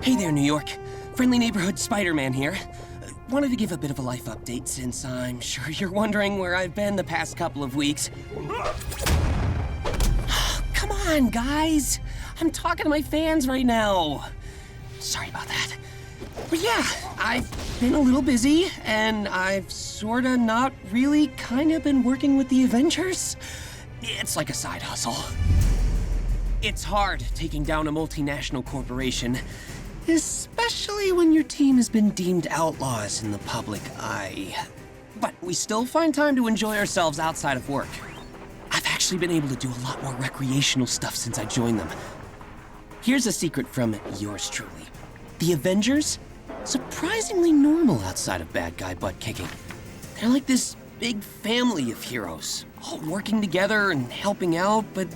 Hey there, New York. Friendly neighborhood Spider-Man here. Wanted to give a bit of a life update since I'm sure you're wondering where I've been the past couple of weeks. Come on, guys. I'm talking to my fans right now. Sorry about that. But yeah, I've been a little busy, and I've sorta not really kinda been working with the Avengers. It's like a side hustle. It's hard taking down a multinational corporation, especially when your team has been deemed outlaws in the public eye. But we still find time to enjoy ourselves outside of work. I've actually been able to do a lot more recreational stuff since I joined them. Here's a secret from yours truly. The Avengers? Surprisingly normal outside of bad guy butt kicking. They're like this big family of heroes, all working together and helping out, but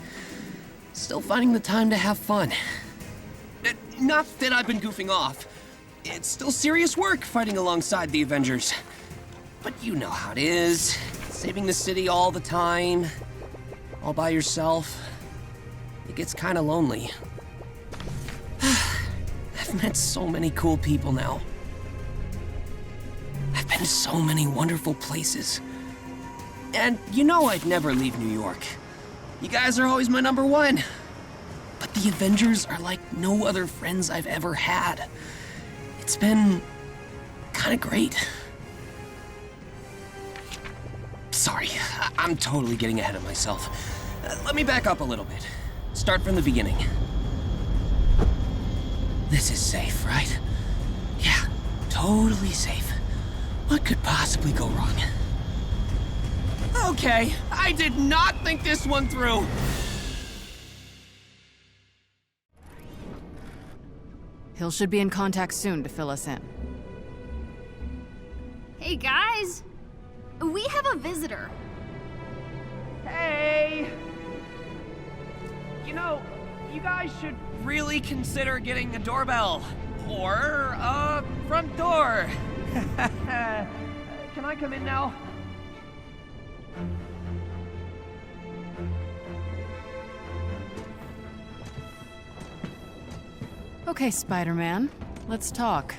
still finding the time to have fun. Not that I've been goofing off. It's still serious work fighting alongside the Avengers. But you know how it is. Saving the city all the time, all by yourself. It gets kind of lonely. I've met so many cool people now. I've been to so many wonderful places. And you know I'd never leave New York. You guys are always my number one. But the Avengers are like no other friends I've ever had. It's been kind of great. Sorry, I'm totally getting ahead of myself. Let me back up a little bit. Start from the beginning. This is safe, right? Yeah, totally safe. What could possibly go wrong? Okay, I did not think this one through. Hill should be in contact soon to fill us in. Hey guys, we have a visitor. Hey! You know, you guys should really consider getting a doorbell. Or a front door. Can I come in now? Okay, Spider-Man, let's talk.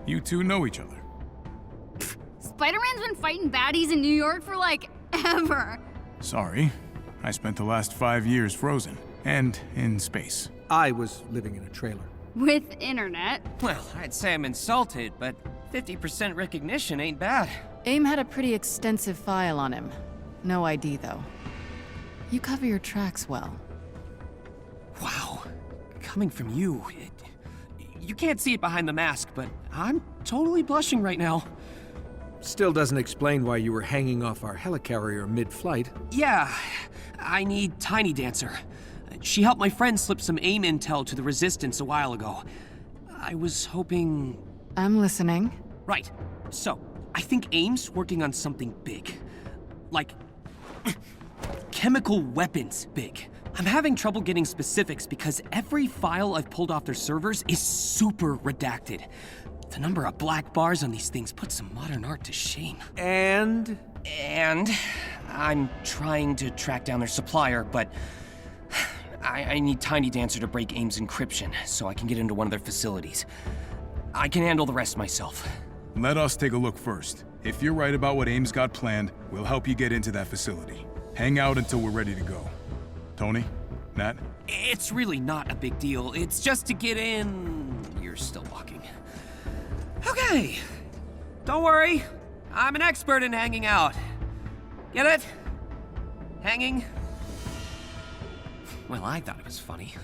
You two know each other. Spider-Man's been fighting baddies in New York for like ever. Sorry. I spent the last 5 years frozen and in space. I was living in a trailer. With internet. Well, I'd say I'm insulted, but 50% recognition ain't bad. AIM had a pretty extensive file on him. No ID, though. You cover your tracks well. Wow. Coming from you, you can't see it behind the mask, but I'm totally blushing right now. Still doesn't explain why you were hanging off our helicarrier mid-flight. Yeah, I need Tiny Dancer. She helped my friend slip some AIM intel to the Resistance a while ago. I was hoping... I'm listening. Right. So, I think AIM's working on something big. Like... chemical weapons big. I'm having trouble getting specifics because every file I've pulled off their servers is super redacted. The number of black bars on these things puts some modern art to shame. And I'm trying to track down their supplier, but I need Tiny Dancer to break AIM's encryption so I can get into one of their facilities. I can handle the rest myself. Let us take a look first. If you're right about what AIM's got planned, we'll help you get into that facility. Hang out until we're ready to go. Tony? Nat? It's really not a big deal. It's just to get in... You're still walking. Okay. Don't worry. I'm an expert in hanging out. Get it? Hanging? Well, I thought it was funny.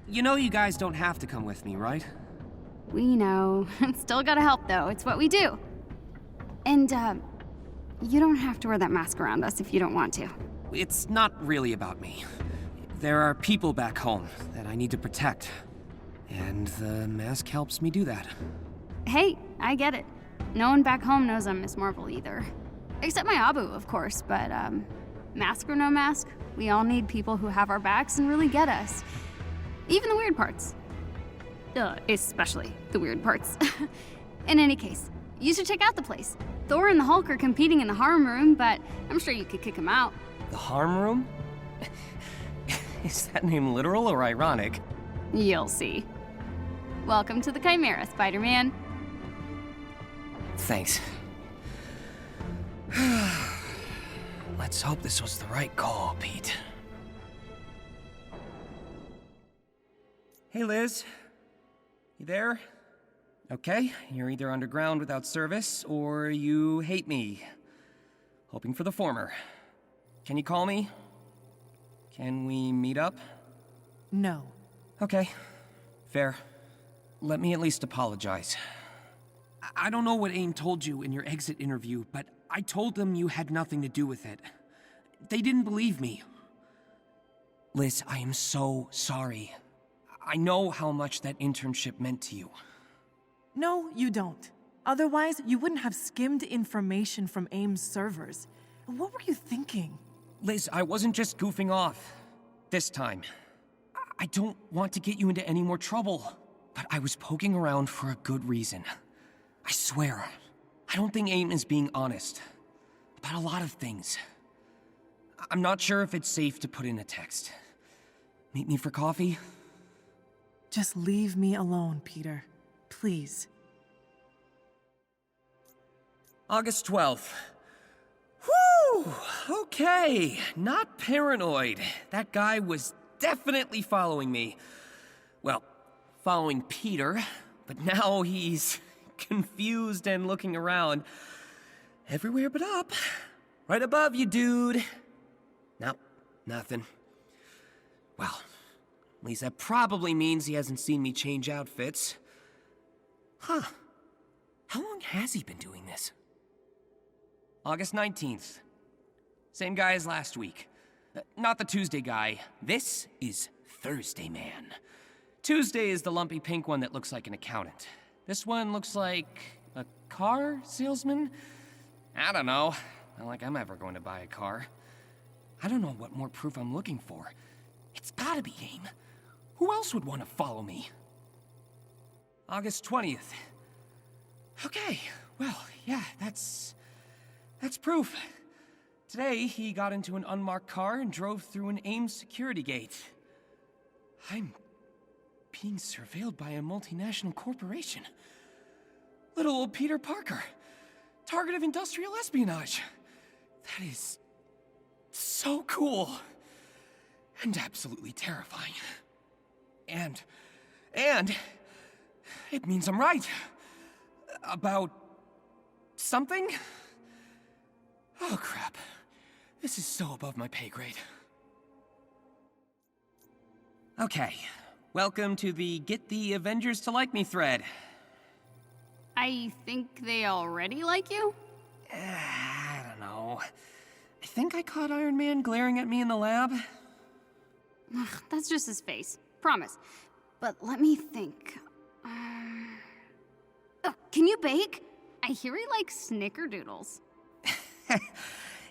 You know you guys don't have to come with me, right? We know. Still gotta help though, it's what we do. And, you don't have to wear that mask around us if you don't want to. It's not really about me. There are people back home that I need to protect. And the mask helps me do that. Hey, I get it. No one back home knows I'm Miss Marvel either. Except my Abu, of course, but, mask or no mask, we all need people who have our backs and really get us. Even the weird parts. Especially the weird parts. In any case, you should check out the place. Thor and the Hulk are competing in the harm room, but I'm sure you could kick them out. The harm room? Is that name literal or ironic? You'll see. Welcome to the Chimera, Spider-Man. Thanks. Let's hope this was the right call, Pete. Hey, Liz. You there? Okay, you're either underground without service, or you hate me. Hoping for the former. Can you call me? Can we meet up? No. Okay, fair. Let me at least apologize. I don't know what AIM told you in your exit interview, but I told them you had nothing to do with it. They didn't believe me. Liz, I am so sorry. I know how much that internship meant to you. No, you don't. Otherwise, you wouldn't have skimmed information from AIM's servers. What were you thinking? Liz, I wasn't just goofing off. This time. I don't want to get you into any more trouble, but I was poking around for a good reason. I swear, I don't think AIM is being honest about a lot of things. I'm not sure if it's safe to put in a text. Meet me for coffee? Just leave me alone, Peter. Please. August 12th. Whew! Okay, not paranoid. That guy was definitely following me. Well, following Peter, but now he's confused and looking around. Everywhere but up. Right above you, dude. Nope, nothing. Well, at least that probably means he hasn't seen me change outfits. Huh. How long has he been doing this? August 19th. Same guy as last week. Not the Tuesday guy. This is Thursday Man. Tuesday is the lumpy pink one that looks like an accountant. This one looks like a car salesman? I don't know. Not like I'm ever going to buy a car. I don't know what more proof I'm looking for. It's gotta be AIM. Who else would want to follow me? August 20th. Okay, well, yeah, that's proof. Today, he got into an unmarked car and drove through an AIM security gate. I'm being surveilled by a multinational corporation. Little old Peter Parker, target of industrial espionage. That is so cool. And absolutely terrifying. And it means I'm right. About something? Oh, crap. This is so above my pay grade. Okay. Welcome to the Get the Avengers to Like Me thread. I think they already like you? I don't know. I think I caught Iron Man glaring at me in the lab. Ugh, that's just his face. Promise. But let me think. Oh, can you bake? I hear he likes snickerdoodles.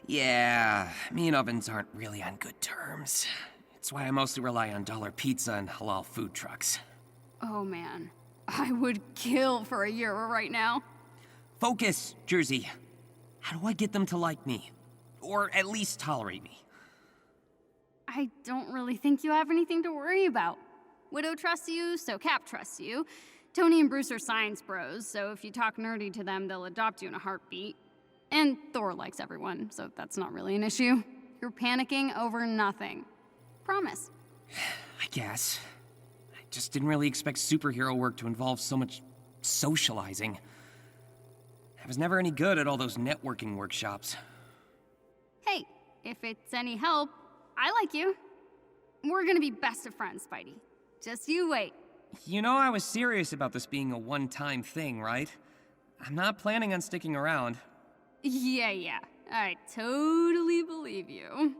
Yeah, me and ovens aren't really on good terms. It's why I mostly rely on dollar pizza and halal food trucks. Oh man, I would kill for a euro right now. Focus, Jersey. How do I get them to like me? Or at least tolerate me? I don't really think you have anything to worry about. Widow trusts you, so Cap trusts you. Tony and Bruce are science bros, so if you talk nerdy to them, they'll adopt you in a heartbeat. And Thor likes everyone, so that's not really an issue. You're panicking over nothing. Promise. I guess. I just didn't really expect superhero work to involve so much socializing. I was never any good at all those networking workshops. Hey, if it's any help, I like you. We're gonna be best of friends, Spidey. Just you wait. You know I was serious about this being a one-time thing, right? I'm not planning on sticking around. Yeah. I totally believe you.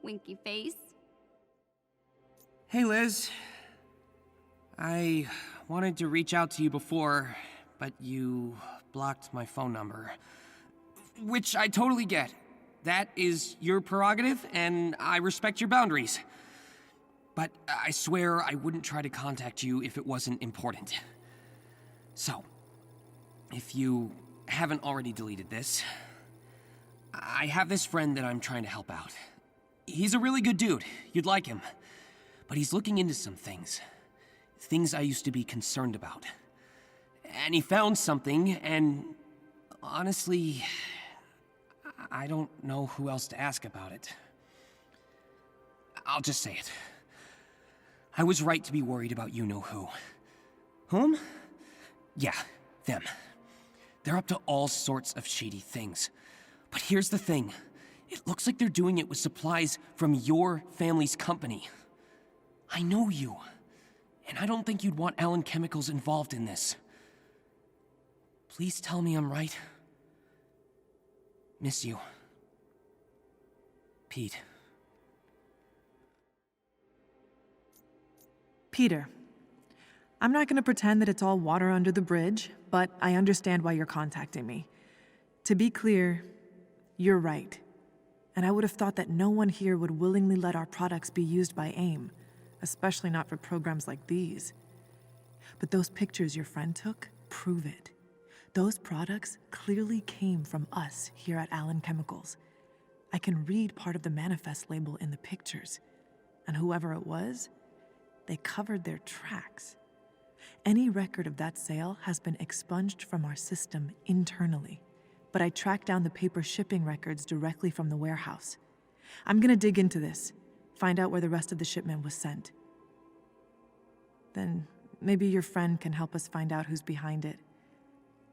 Winky face. Hey, Liz. I wanted to reach out to you before, but you blocked my phone number. Which I totally get. That is your prerogative, and I respect your boundaries. But I swear I wouldn't try to contact you if it wasn't important. So, if you haven't already deleted this, I have this friend that I'm trying to help out. He's a really good dude. You'd like him. But he's looking into some things. things I used to be concerned about. And he found something, and honestly, I don't know who else to ask about it. I'll just say it. I was right to be worried about you-know-who. Whom? Yeah, them. They're up to all sorts of shady things. But here's the thing. It looks like they're doing it with supplies from your family's company. I know you, and I don't think you'd want Allan Chemicals involved in this. Please tell me I'm right. Miss you. Pete. Peter, I'm not going to pretend that it's all water under the bridge, but I understand why you're contacting me. To be clear, you're right. And I would have thought that no one here would willingly let our products be used by AIM, especially not for programs like these. But those pictures your friend took prove it. Those products clearly came from us here at Allan Chemicals. I can read part of the manifest label in the pictures. And whoever it was, they covered their tracks. Any record of that sale has been expunged from our system internally, but I tracked down the paper shipping records directly from the warehouse. I'm gonna dig into this, find out where the rest of the shipment was sent. Then maybe your friend can help us find out who's behind it.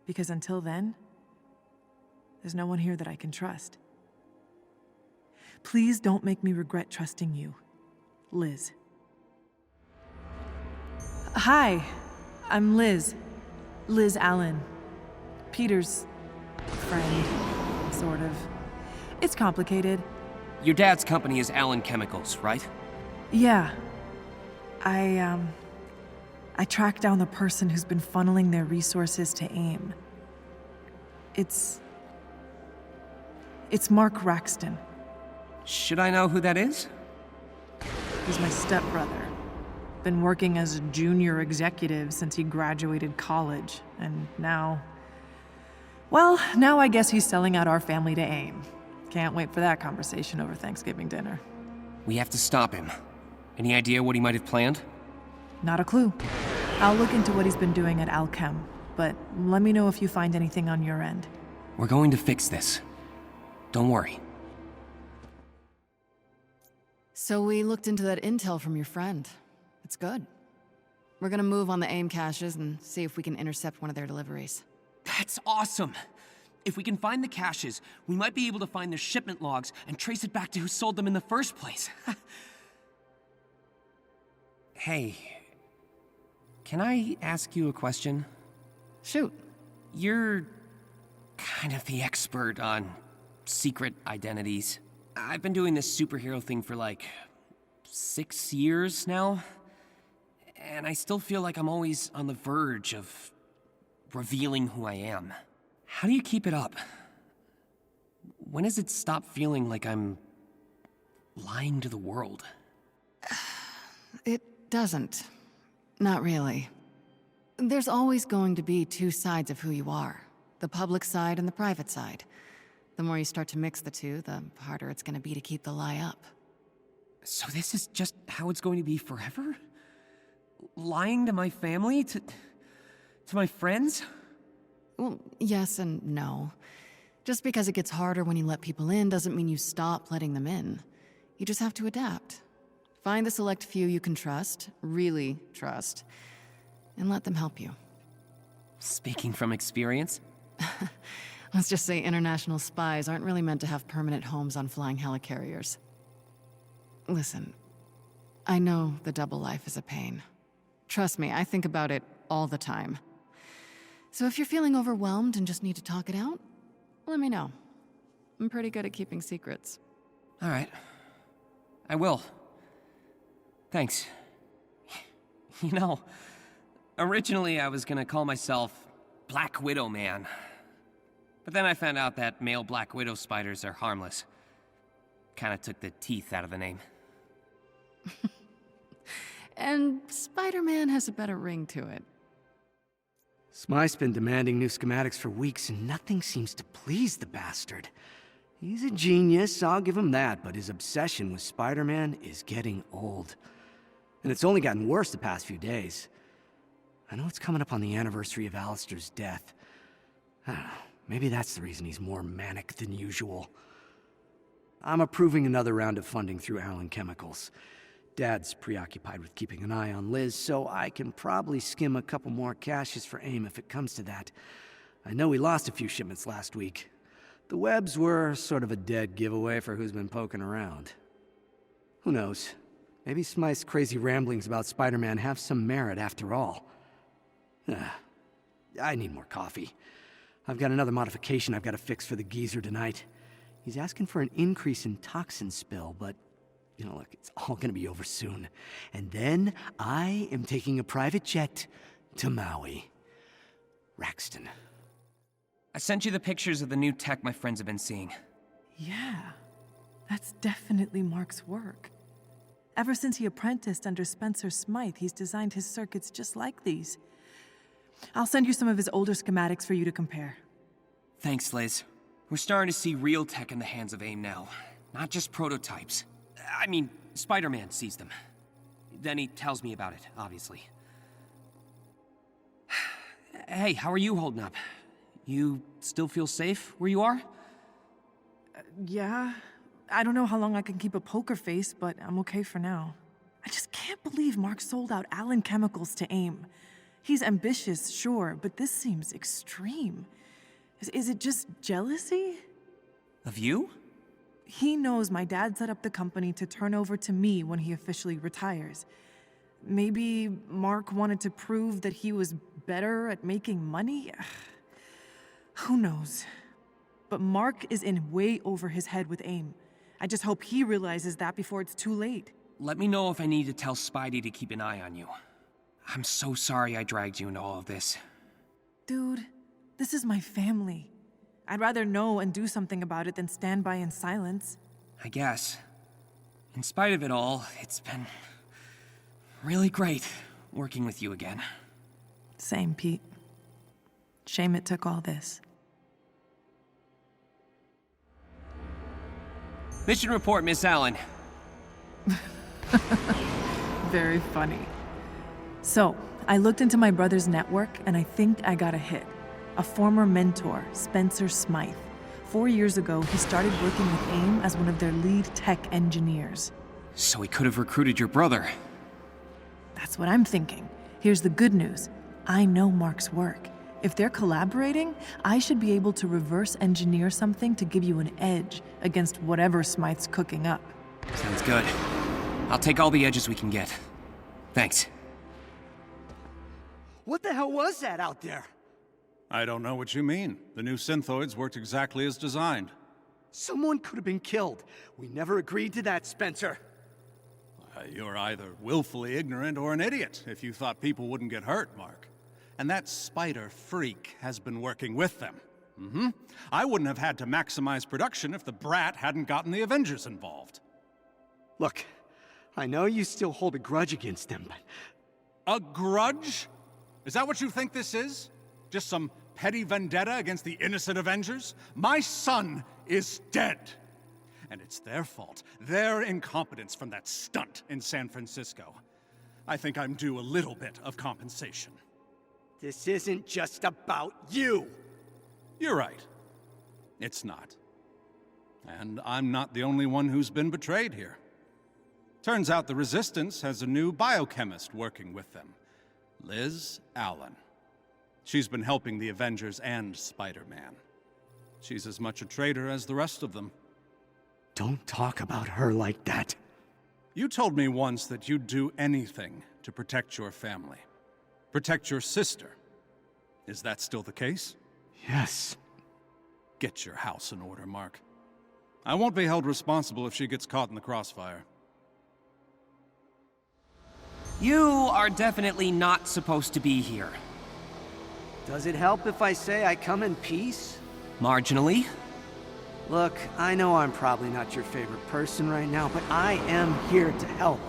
Because until then, there's no one here that I can trust. Please don't make me regret trusting you. Liz. Hi, I'm Liz. Liz Allan. Peter's friend, sort of. It's complicated. Your dad's company is Allan Chemicals, right? Yeah. I tracked down the person who's been funneling their resources to AIM. It's Mark Raxton. Should I know who that is? He's my stepbrother. Been working as a junior executive since he graduated college, and now I guess he's selling out our family to AIM. Can't wait for that conversation over Thanksgiving dinner. We have to stop him. Any idea what he might have planned? Not a clue. I'll look into what he's been doing at Alchem, but let me know if you find anything on your end. We're going to fix this. Don't worry. So we looked into that intel from your friend. It's good. We're gonna move on the AIM caches and see if we can intercept one of their deliveries. That's awesome! If we can find the caches, we might be able to find their shipment logs and trace it back to who sold them in the first place. Hey, can I ask you a question? Shoot. You're kind of the expert on secret identities. I've been doing this superhero thing for like 6 years now, and I still feel like I'm always on the verge of revealing who I am. How do you keep it up? When does it stop feeling like I'm lying to the world? It doesn't. Not really. There's always going to be two sides of who you are. The public side and the private side. The more you start to mix the two, the harder it's gonna be to keep the lie up. So this is just how it's going to be forever? Lying to my family? To my friends? Well, yes and no. Just because it gets harder when you let people in doesn't mean you stop letting them in. You just have to adapt. Find the select few you can trust, really trust, and let them help you. Speaking from experience? Let's just say international spies aren't really meant to have permanent homes on flying helicarriers. Listen, I know the double life is a pain. Trust me, I think about it all the time. So if you're feeling overwhelmed and just need to talk it out, let me know. I'm pretty good at keeping secrets. All right. I will. Thanks. You know, originally I was gonna call myself Black Widow Man. But then I found out that male Black Widow spiders are harmless. Kinda took the teeth out of the name. And Spider-Man has a better ring to it. Smythe's been demanding new schematics for weeks, and nothing seems to please the bastard. He's a genius, I'll give him that, but his obsession with Spider-Man is getting old. And it's only gotten worse the past few days. I know it's coming up on the anniversary of Alistair's death. I don't know, maybe that's the reason he's more manic than usual. I'm approving another round of funding through Allan Chemicals. Dad's preoccupied with keeping an eye on Liz, so I can probably skim a couple more caches for AIM if it comes to that. I know we lost a few shipments last week. The webs were sort of a dead giveaway for who's been poking around. Who knows? Maybe Smythe's crazy ramblings about Spider-Man have some merit after all. I need more coffee. I've got another modification I've got to fix for the geezer tonight. He's asking for an increase in toxin spill, but, you know, look, it's all gonna be over soon. And then I am taking a private jet to Maui. Raxton. I sent you the pictures of the new tech my friends have been seeing. Yeah, that's definitely Mark's work. Ever since he apprenticed under Spencer Smythe, he's designed his circuits just like these. I'll send you some of his older schematics for you to compare. Thanks, Liz. We're starting to see real tech in the hands of AIM now, not just prototypes. I mean, Spider-Man sees them. Then he tells me about it, obviously. Hey, how are you holding up? You still feel safe where you are? Yeah, I don't know how long I can keep a poker face, but I'm okay for now. I just can't believe Mark sold out Allan Chemicals to AIM. He's ambitious, sure, but this seems extreme. Is it just jealousy? Of you? He knows my dad set up the company to turn over to me when he officially retires. Maybe Mark wanted to prove that he was better at making money? Who knows? But Mark is in way over his head with AIM. I just hope he realizes that before it's too late. Let me know if I need to tell Spidey to keep an eye on you. I'm so sorry I dragged you into all of this. Dude, this is my family. I'd rather know and do something about it than stand by in silence. I guess. In spite of it all, it's been really great working with you again. Same, Pete. Shame it took all this. Mission report, Miss Allen. Very funny. So, I looked into my brother's network and I think I got a hit. A former mentor, Spencer Smythe. 4 years ago, he started working with AIM as one of their lead tech engineers. So he could have recruited your brother. That's what I'm thinking. Here's the good news. I know Mark's work. If they're collaborating, I should be able to reverse engineer something to give you an edge against whatever Smythe's cooking up. Sounds good. I'll take all the edges we can get. Thanks. What the hell was that out there? I don't know what you mean. The new synthoids worked exactly as designed. Someone could have been killed. We never agreed to that, Spencer. You're either willfully ignorant or an idiot if you thought people wouldn't get hurt, Mark. And that spider freak has been working with them. I wouldn't have had to maximize production if the brat hadn't gotten the Avengers involved. Look, I know you still hold a grudge against them, but... A grudge? Is that what you think this is? Just some petty vendetta against the innocent Avengers? My son is dead. And it's their fault, their incompetence from that stunt in San Francisco. I think I'm due a little bit of compensation. This isn't just about you! You're right. It's not. And I'm not the only one who's been betrayed here. Turns out the Resistance has a new biochemist working with them, Liz Allen. She's been helping the Avengers and Spider-Man. She's as much a traitor as the rest of them. Don't talk about her like that. You told me once that you'd do anything to protect your family. Protect your sister. Is that still the case? Yes. Get your house in order, Mark. I won't be held responsible if she gets caught in the crossfire. You are definitely not supposed to be here. Does it help if I say I come in peace? Marginally. Look, I know I'm probably not your favorite person right now, but I am here to help.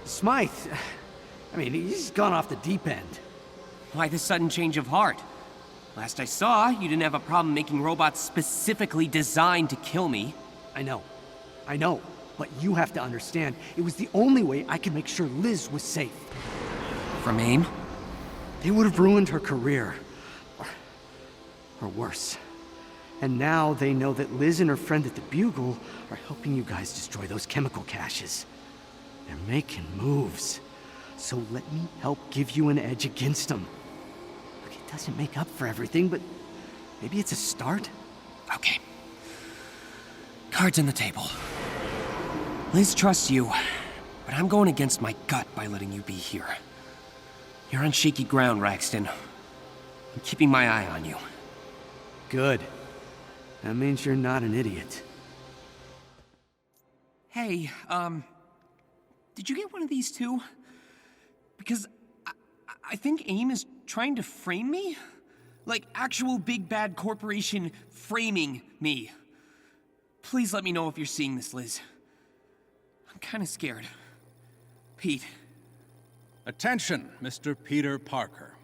Smythe, I mean, he's gone off the deep end. Why the sudden change of heart? Last I saw, you didn't have a problem making robots specifically designed to kill me. I know. But you have to understand, it was the only way I could make sure Liz was safe. From AIM? They would have ruined her career. Or worse. And now they know that Liz and her friend at the Bugle are helping you guys destroy those chemical caches. They're making moves. So let me help give you an edge against them. Look, it doesn't make up for everything, but maybe it's a start? Okay. Cards on the table. Liz trusts you, but I'm going against my gut by letting you be here. You're on shaky ground, Raxton. I'm keeping my eye on you. Good. That means you're not an idiot. Hey, did you get one of these too? Because I think AIM is trying to frame me? Like actual big bad corporation framing me. Please let me know if you're seeing this, Liz. I'm kinda scared. Pete. Attention, Mr. Peter Parker.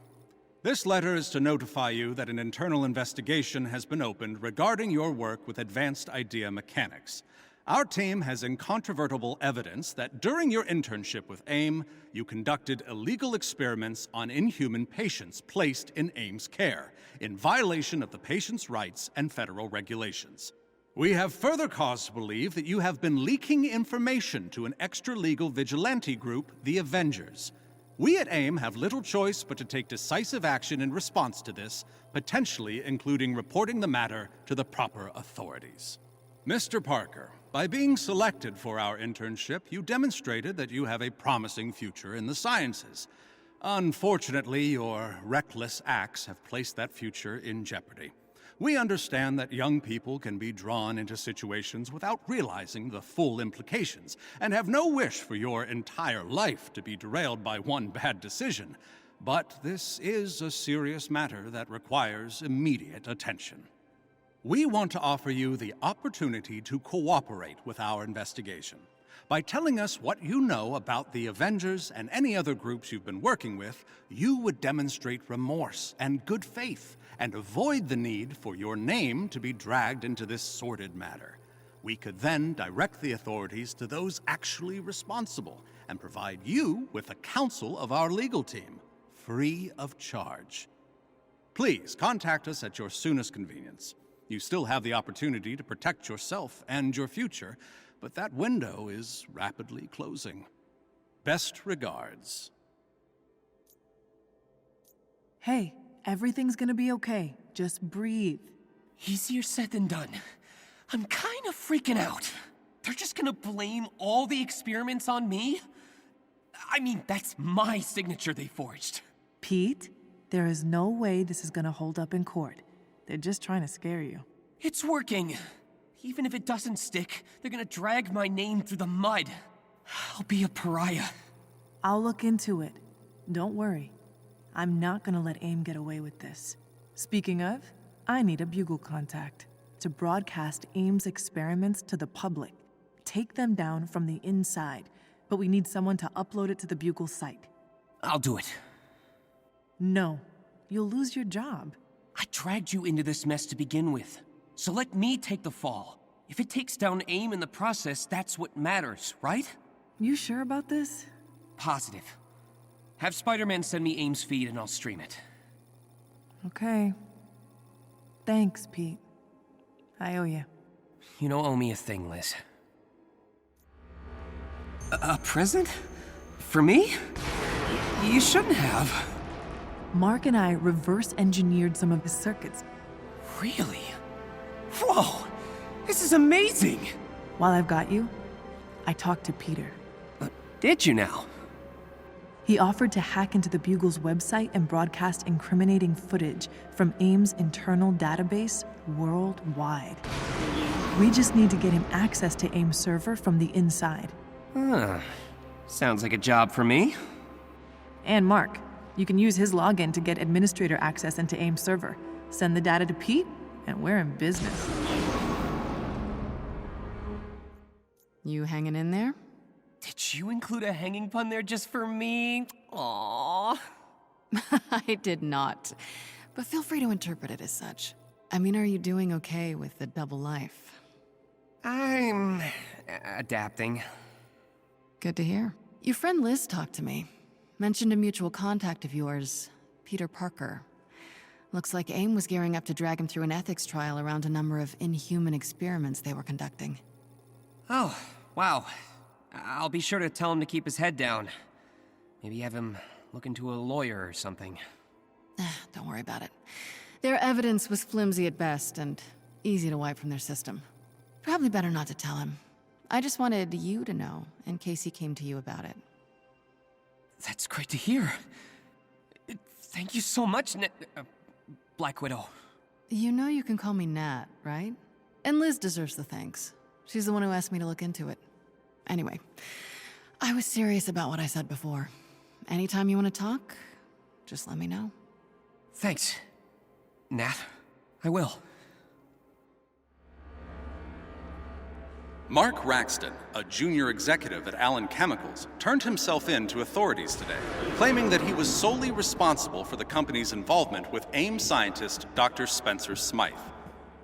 This letter is to notify you that an internal investigation has been opened regarding your work with advanced idea mechanics. Our team has incontrovertible evidence that during your internship with AIM, you conducted illegal experiments on inhuman patients placed in AIM's care, in violation of the patient's rights and federal regulations. We have further cause to believe that you have been leaking information to an extra-legal vigilante group, the Avengers. We at AIM have little choice but to take decisive action in response to this, potentially including reporting the matter to the proper authorities. Mr. Parker, by being selected for our internship, you demonstrated that you have a promising future in the sciences. Unfortunately, your reckless acts have placed that future in jeopardy. We understand that young people can be drawn into situations without realizing the full implications, and have no wish for your entire life to be derailed by one bad decision. But this is a serious matter that requires immediate attention. We want to offer you the opportunity to cooperate with our investigation. By telling us what you know about the Avengers and any other groups you've been working with, you would demonstrate remorse and good faith, and avoid the need for your name to be dragged into this sordid matter. We could then direct the authorities to those actually responsible, and provide you with the counsel of our legal team, free of charge. Please contact us at your soonest convenience. You still have the opportunity to protect yourself and your future, but that window is rapidly closing. Best regards. Hey, everything's gonna be okay. Just breathe. Easier said than done. I'm kind of freaking out. They're just gonna blame all the experiments on me? I mean, that's my signature they forged. Pete, there is no way this is gonna hold up in court. They're just trying to scare you. It's working. Even if it doesn't stick, they're gonna drag my name through the mud. I'll be a pariah. I'll look into it. Don't worry. I'm not gonna let AIM get away with this. Speaking of, I need a Bugle contact to broadcast AIM's experiments to the public. Take them down from the inside, but we need someone to upload it to the Bugle site. I'll do it. No, you'll lose your job. I dragged you into this mess to begin with, so let me take the fall. If it takes down AIM in the process, that's what matters, right? You sure about this? Positive. Have Spider-Man send me AIM's feed and I'll stream it. Okay. Thanks, Pete. I owe you. You don't owe me a thing, Liz. A present? For me? You shouldn't have. Mark and I reverse engineered some of his circuits. Really? Whoa! This is amazing! While I've got you, I talked to Peter. Did you now? He offered to hack into the Bugle's website and broadcast incriminating footage from AIM's internal database worldwide. We just need to get him access to AIM's server from the inside. Sounds like a job for me. And Mark, you can use his login to get administrator access into AIM's server. Send the data to Pete, and we're in business. You hanging in there? Did you include a hanging pun there just for me? Aww. I did not. But feel free to interpret it as such. I mean, are you doing okay with the double life? I'm adapting. Good to hear. Your friend Liz talked to me. Mentioned a mutual contact of yours, Peter Parker. Looks like AIM was gearing up to drag him through an ethics trial around a number of inhuman experiments they were conducting. Oh, wow. I'll be sure to tell him to keep his head down. Maybe have him look into a lawyer or something. Don't worry about it. Their evidence was flimsy at best and easy to wipe from their system. Probably better not to tell him. I just wanted you to know, in case he came to you about it. That's great to hear. Thank you so much, Black Widow. You know you can call me Nat, right? And Liz deserves the thanks. She's the one who asked me to look into it. Anyway, I was serious about what I said before. Anytime you want to talk, just let me know. Thanks, Nat. I will. Mark Raxton, a junior executive at Allan Chemicals, turned himself in to authorities today, claiming that he was solely responsible for the company's involvement with AIM scientist Dr. Spencer Smythe.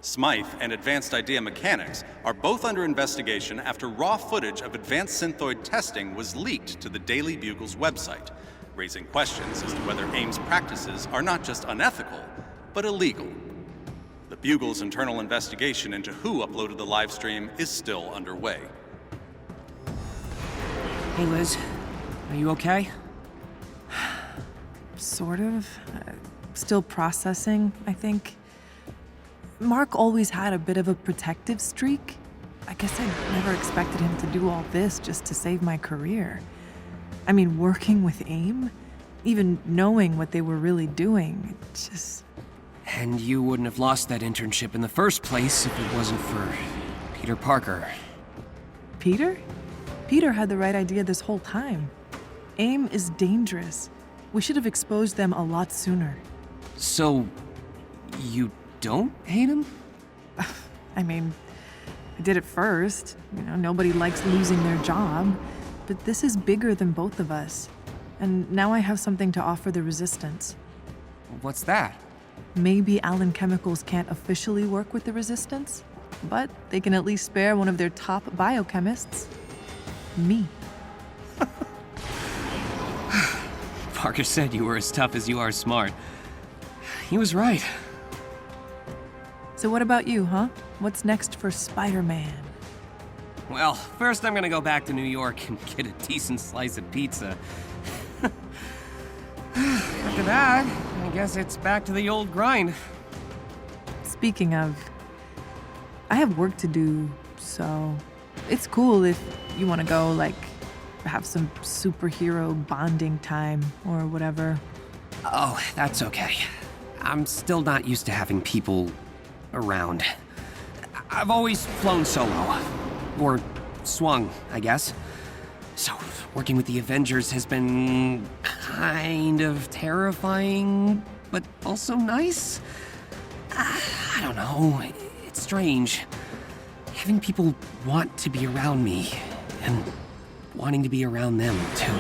Smythe and Advanced Idea Mechanics are both under investigation after raw footage of advanced synthoid testing was leaked to the Daily Bugle's website, raising questions as to whether AIM's practices are not just unethical, but illegal. The Bugle's internal investigation into who uploaded the live stream is still underway. Hey, Liz. Are you okay? Sort of. Still processing, I think. Mark always had a bit of a protective streak. I guess I never expected him to do all this just to save my career. I mean, working with AIM, even knowing what they were really doing, it just... And you wouldn't have lost that internship in the first place if it wasn't for Peter Parker. Peter? Peter had the right idea this whole time. AIM is dangerous. We should have exposed them a lot sooner. So, you don't hate him? I mean, I did it first. You know, nobody likes losing their job. But this is bigger than both of us. And now I have something to offer the Resistance. What's that? Maybe Allan Chemicals can't officially work with the Resistance, but they can at least spare one of their top biochemists. Me. Parker said you were as tough as you are smart. He was right. So what about you, huh? What's next for Spider-Man? Well, first I'm gonna go back to New York and get a decent slice of pizza. After that, I guess it's back to the old grind. Speaking of, I have work to do, so it's cool if you want to go, like, have some superhero bonding time or whatever. Oh, that's okay. I'm still not used to having people around. I've always flown solo. Or swung, I guess. So, working with the Avengers has been kind of terrifying, but also nice. I don't know. It's strange. Having people want to be around me, and wanting to be around them, too.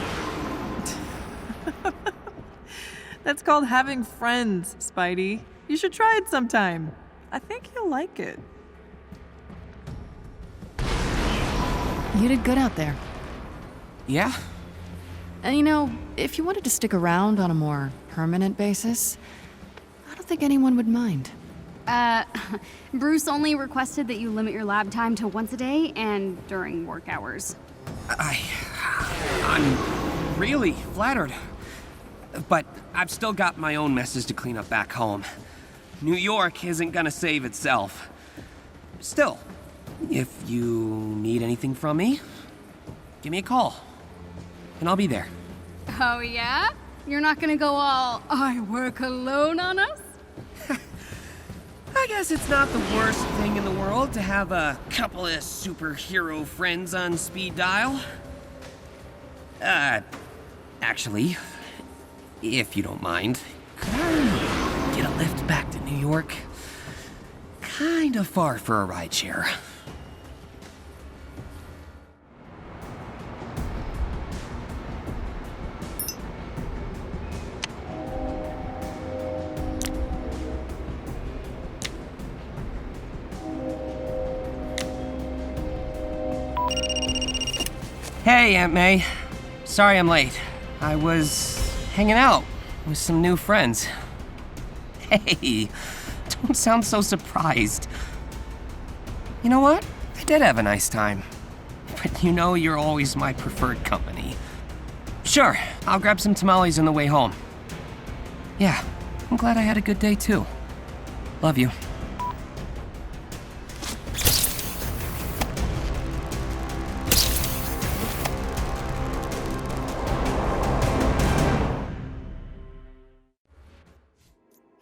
That's called having friends, Spidey. You should try it sometime. I think you'll like it. You did good out there. Yeah? And you know, if you wanted to stick around on a more permanent basis, I don't think anyone would mind. Bruce only requested that you limit your lab time to once a day and during work hours. I'm really flattered. But I've still got my own messes to clean up back home. New York isn't gonna save itself. Still, if you need anything from me, give me a call, and I'll be there. Oh yeah? You're not gonna go all, I work alone on us? I guess it's not the worst thing in the world to have a couple of superhero friends on speed dial. Actually, if you don't mind, could I get a lift back to New York? Kinda far for a rideshare. Hey, Aunt May. Sorry I'm late. I was hanging out with some new friends. Hey, don't sound so surprised. You know what? I did have a nice time. But you know you're always my preferred company. Sure, I'll grab some tamales on the way home. Yeah, I'm glad I had a good day too. Love you.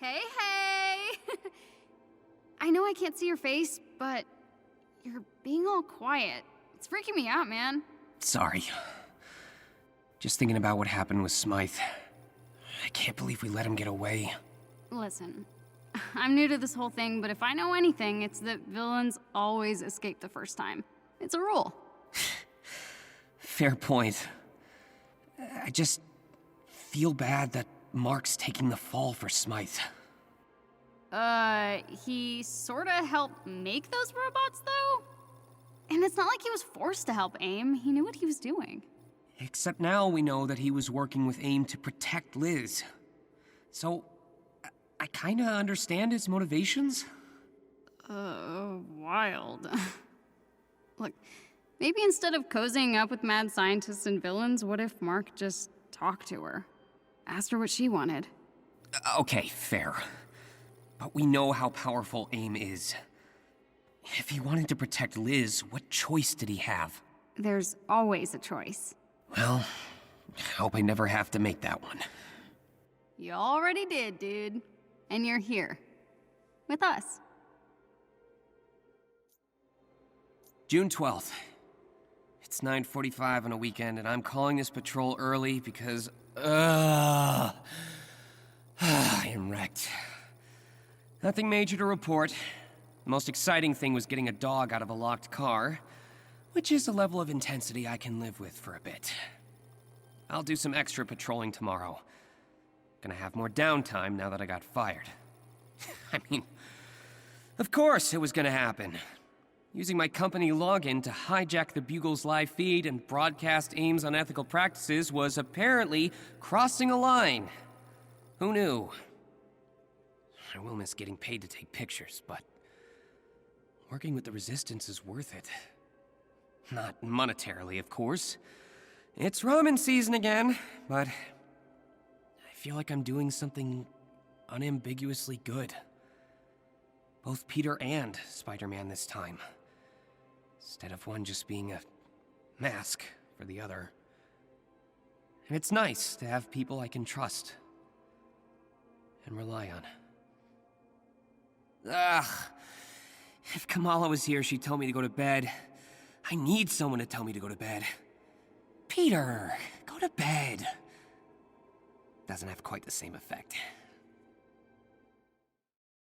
Hey, hey! I know I can't see your face, but you're being all quiet. It's freaking me out, man. Sorry. Just thinking about what happened with Smythe. I can't believe we let him get away. Listen, I'm new to this whole thing, but if I know anything, it's that villains always escape the first time. It's a rule. Fair point. I just feel bad that Mark's taking the fall for Smythe. He sorta helped make those robots, though? And it's not like he was forced to help AIM. He knew what he was doing. Except now we know that he was working with AIM to protect Liz. So, I kinda understand his motivations. Wild. Look, maybe instead of cozying up with mad scientists and villains, what if Mark just talked to her? Asked her what she wanted. Okay, fair. But we know how powerful AIM is. If he wanted to protect Liz, what choice did he have? There's always a choice. Well, I hope I never have to make that one. You already did, dude. And you're here. With us. June 12th. It's 9:45 on a weekend, and I'm calling this patrol early because, I am wrecked. Nothing major to report. The most exciting thing was getting a dog out of a locked car, which is a level of intensity I can live with for a bit. I'll do some extra patrolling tomorrow. Gonna have more downtime now that I got fired. I mean, of course it was gonna happen. Using my company login to hijack the Bugle's live feed and broadcast AIM's unethical practices was apparently crossing a line. Who knew? I will miss getting paid to take pictures, but working with the Resistance is worth it. Not monetarily, of course. It's ramen season again, but I feel like I'm doing something unambiguously good. Both Peter and Spider-Man this time. Instead of one just being a mask for the other. And it's nice to have people I can trust and rely on. If Kamala was here, she'd tell me to go to bed. I need someone to tell me to go to bed. Peter, go to bed. Doesn't have quite the same effect.